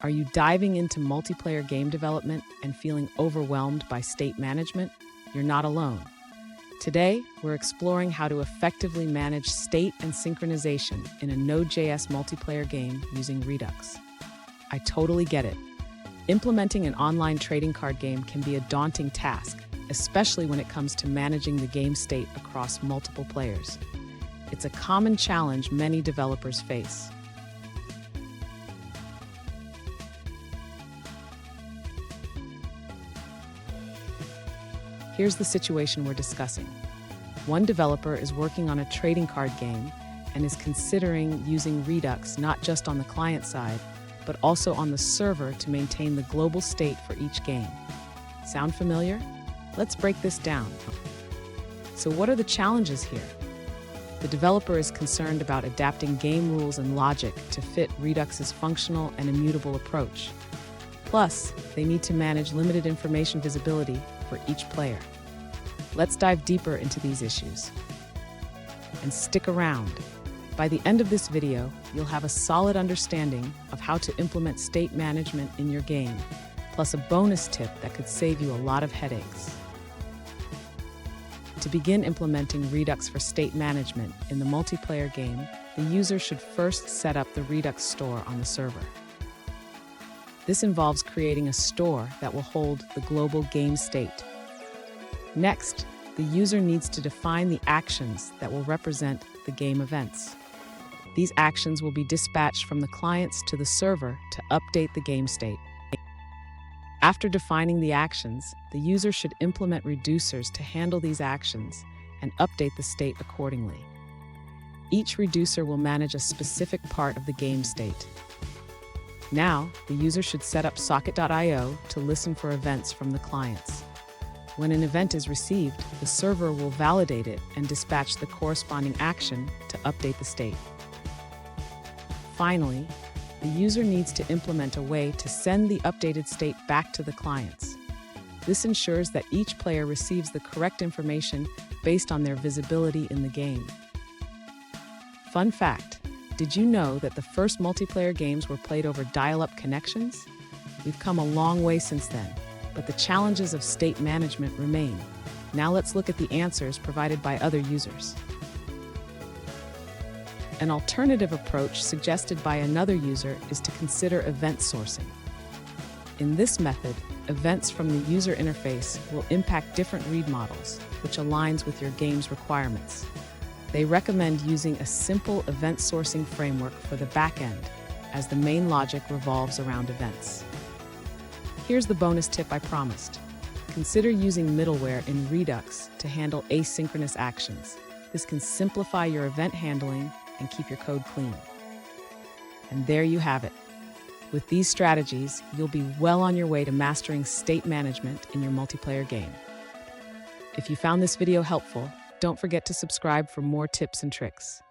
Are you diving into multiplayer game development and feeling overwhelmed by state management? You're not alone. Today, we're exploring how to effectively manage state and synchronization in a Node.js multiplayer game using Redux. I totally get it. Implementing an online trading card game can be a daunting task, especially when it comes to managing the game state across multiple players. It's a common challenge many developers face. Here's the situation we're discussing. One developer is working on a trading card game and is considering using Redux not just on the client side, but also on the server to maintain the global state for each game. Sound familiar? Let's break this down. So what are the challenges here? The developer is concerned about adapting game rules and logic to fit Redux's functional and immutable approach. Plus, they need to manage limited information visibility for each player. Let's dive deeper into these issues. And stick around. By the end of this video, you'll have a solid understanding of how to implement state management in your game, plus a bonus tip that could save you a lot of headaches. To begin implementing Redux for state management in the multiplayer game, the user should first set up the Redux store on the server. This involves creating a store that will hold the global game state. Next, the user needs to define the actions that will represent the game events. These actions will be dispatched from the clients to the server to update the game state. After defining the actions, the user should implement reducers to handle these actions and update the state accordingly. Each reducer will manage a specific part of the game state. Now, the user should set up socket.io to listen for events from the clients. When an event is received, the server will validate it and dispatch the corresponding action to update the state. Finally, the user needs to implement a way to send the updated state back to the clients. This ensures that each player receives the correct information based on their visibility in the game. Fun fact: did you know that the first multiplayer games were played over dial-up connections? We've come a long way since then, but the challenges of state management remain. Now let's look at the answers provided by other users. An alternative approach suggested by another user is to consider event sourcing. In this method, events from the user interface will impact different read models, which aligns with your game's requirements. They recommend using a simple event sourcing framework for the backend, as the main logic revolves around events. Here's the bonus tip I promised. Consider using middleware in Redux to handle asynchronous actions. This can simplify your event handling and keep your code clean. And there you have it. With these strategies, you'll be well on your way to mastering state management in your multiplayer game. If you found this video helpful, don't forget to subscribe for more tips and tricks.